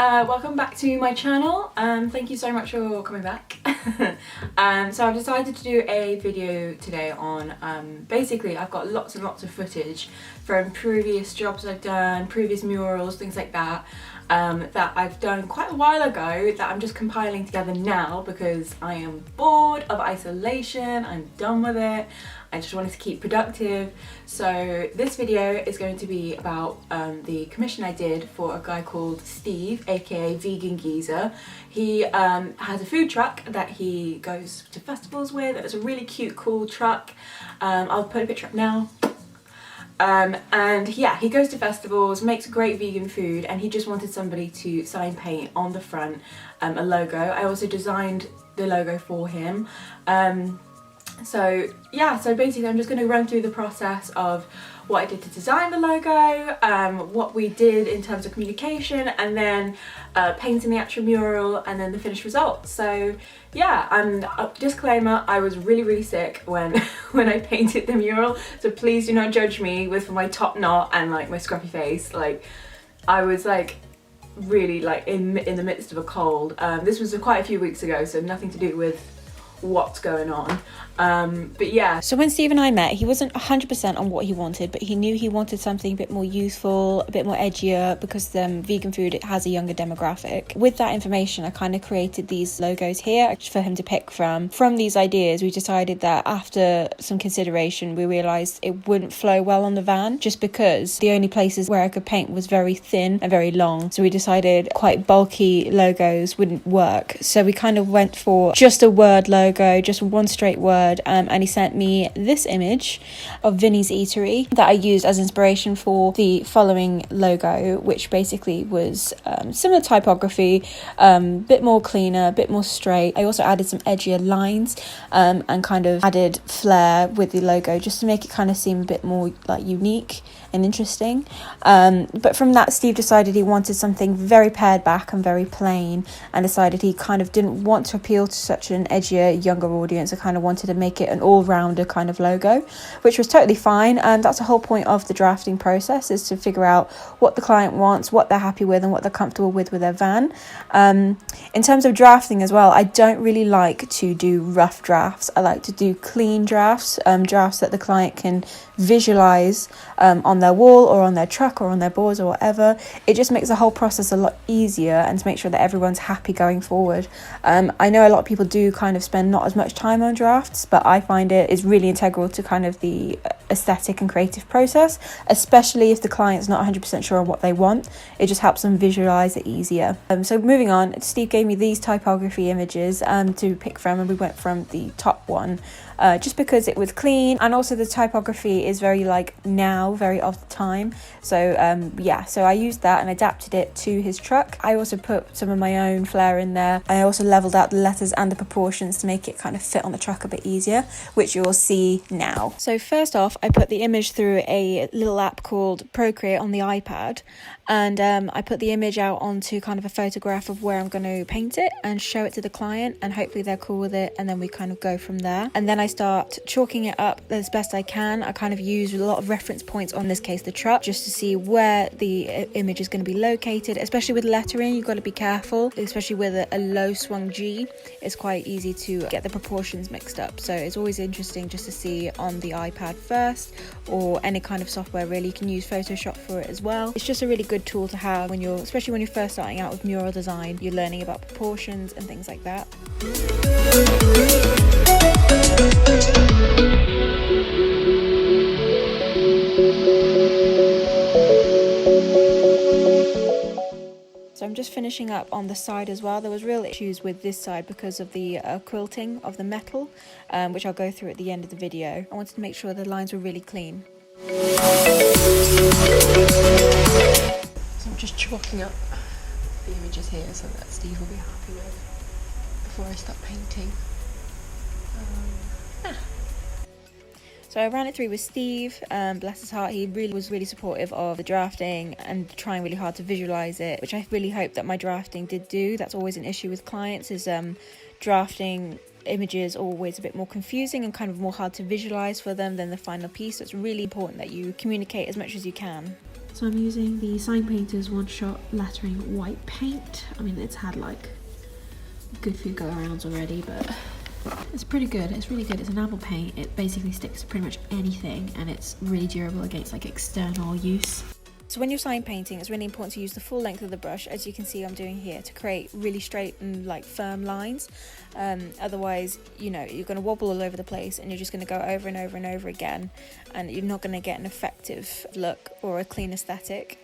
welcome back to my channel. Thank you so much for coming back. So I've decided to do a video today on, basically I've got lots and lots of footage from previous jobs I've done, previous murals, things like that, that I've done quite a while ago that I'm just compiling together now because I am bored of isolation, I'm done with it. I just wanted to keep productive. So this video is going to be about the commission I did for a guy called Steve, aka Vegan Geeza. He has a food truck that he goes to festivals with. It's a really cute, cool truck. I'll put a picture up now. And yeah, he goes to festivals, makes great vegan food, and he just wanted somebody to sign paint on the front a logo. I also designed the logo for him. So yeah, so basically I'm just going to run through the process of what I did to design the logo, what we did in terms of communication, and then painting the actual mural, and then the finished result. So yeah, and disclaimer, I was really sick when I painted the mural, so please do not judge me with my top knot and like my scruffy face. Like I was like really like in the midst of a cold. This was quite a few weeks ago, so nothing to do with what's going on, but yeah. So when Steve and I met, he wasn't 100% on what he wanted, but he knew he wanted something a bit more youthful, a bit more edgier, because vegan food, it has a younger demographic. With that information, I kind of created these logos here for him to pick from. From these ideas, we decided that after some consideration, we realised it wouldn't flow well on the van, just because the only places where I could paint was very thin and very long. So we decided quite bulky logos wouldn't work. So we kind of went for just a word logo, just one straight word, and he sent me this image of Vinny's Eatery that I used as inspiration for the following logo, which basically was similar typography, bit more cleaner, a bit more straight. I also added some edgier lines and kind of added flair with the logo just to make it kind of seem a bit more like unique and interesting. But from that, Steve decided he wanted something very pared back and very plain, and decided he kind of didn't want to appeal to such an edgier, younger audience. I kind of wanted to make it an all-rounder kind of logo, which was totally fine. And that's the whole point of the drafting process, is to figure out what the client wants, what they're happy with, and what they're comfortable with their van. In terms of drafting as well, I don't really like to do rough drafts. I like to do clean drafts, drafts that the client can visualize on their wall or on their truck or on their boards or whatever. It just makes the whole process a lot easier, and to make sure that everyone's happy going forward. I know a lot of people do kind of spend not as much time on drafts, but I find it is really integral to kind of the aesthetic and creative process, especially if the client's not 100% sure on what they want. It just helps them visualize it easier. So moving on, Steve gave me these typography images to pick from, and we went from the top one just because it was clean, and also the typography is very like now, very of the time. So yeah, so I used that and adapted it to his truck. I also put some of my own flair in there. I also leveled out the letters and the proportions to make it kind of fit on the truck a bit easier, which you will see now. So first off, I put the image through a little app called Procreate on the iPad, and I put the image out onto kind of a photograph of where I'm going to paint it and show it to the client, and hopefully they're cool with it, and then we kind of go from there. And then I start chalking it up as best I can. I kind of use a lot of reference points, on this case the truck, just to see where the image is going to be located. Especially with lettering, you've got to be careful, especially with a low swung G. It's quite easy to get the proportions mixed up, so it's always interesting just to see on the iPad first, or any kind of software really. You can use Photoshop for it as well. It's just a really good tool to have when you're, especially when you're first starting out with mural design. You're learning about proportions and things like that. So I'm just finishing up on the side as well. There was real issues with this side because of the quilting of the metal, which I'll go through at the end of the video. I wanted to make sure the lines were really clean. So I'm just chalking up the images here so that Steve will be happy with before I start painting. So I ran it through with Steve, bless his heart. He really was really supportive of the drafting and trying really hard to visualize it, which I really hope that my drafting did do. That's always an issue with clients, is drafting images are always a bit more confusing and kind of more hard to visualize for them than the final piece. So it's really important that you communicate as much as you can. So I'm using the Sign Painters One Shot Lettering White Paint. I mean, it's had like a good few go-arounds already, but it's pretty good. It's really good. It's enamel paint. It basically sticks to pretty much anything, and it's really durable against like external use. So when you're sign painting, it's really important to use the full length of the brush, as you can see I'm doing here, to create really straight and like firm lines. Otherwise, you know, you're going to wobble all over the place and you're just going to go over and over and over again, and you're not going to get an effective look or a clean aesthetic.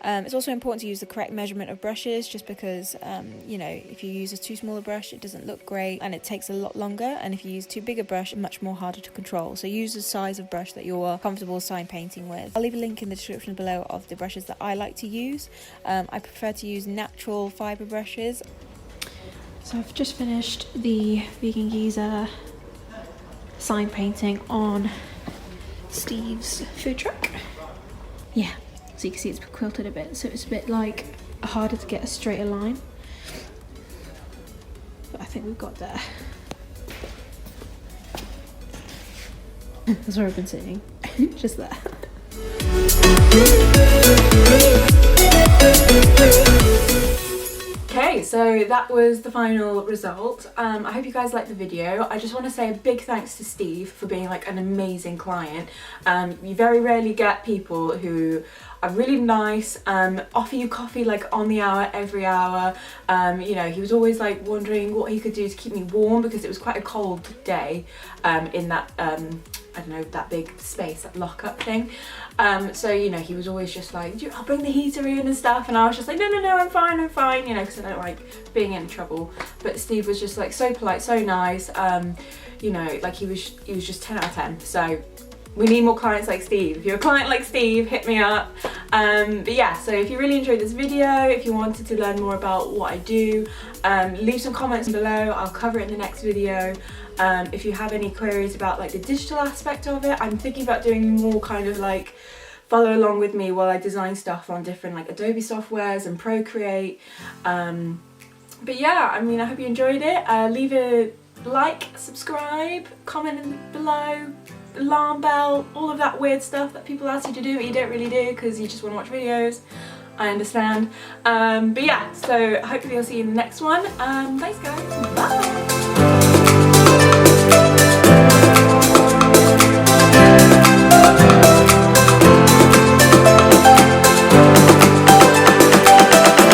It's also important to use the correct measurement of brushes, just because, you know, if you use a too small a brush, it doesn't look great and it takes a lot longer. And if you use too big a brush, it's much more harder to control. So use the size of brush that you're comfortable sign painting with. I'll leave a link in the description below of the brushes that I like to use. I prefer to use natural fibre brushes. So I've just finished the Vegan Geeza sign painting on Steve's food truck. Yeah. So you can see it's quilted a bit, so it's a bit like harder to get a straighter line. But I think we've got there. That's where I've been sitting, just there. Okay, so that was the final result. I hope you guys liked the video. I just want to say a big thanks to Steve for being like an amazing client. You very rarely get people who are really nice, offer you coffee like on the hour, every hour. You know, he was always like wondering what he could do to keep me warm, because it was quite a cold day in that I don't know, that big space, that lock-up thing. So, you know, he was always just like, I'll bring the heater in and stuff, and I was just like, no, I'm fine, you know, because I don't like being in trouble. But Steve was just like so polite, so nice, you know, like he was just 10 out of 10. So we need more clients like Steve. If you're a client like Steve, hit me up. But yeah, so if you really enjoyed this video, if you wanted to learn more about what I do, leave some comments below. I'll cover it in the next video. If you have any queries about like the digital aspect of it, I'm thinking about doing more kind of like follow along with me while I design stuff on different like Adobe softwares and Procreate. But yeah, I mean, I hope you enjoyed it. Leave a like, subscribe, comment below, alarm bell, all of that weird stuff that people ask you to do but you don't really do because you just want to watch videos. I understand. But yeah, so hopefully I'll see you in the next one. Thanks guys, bye!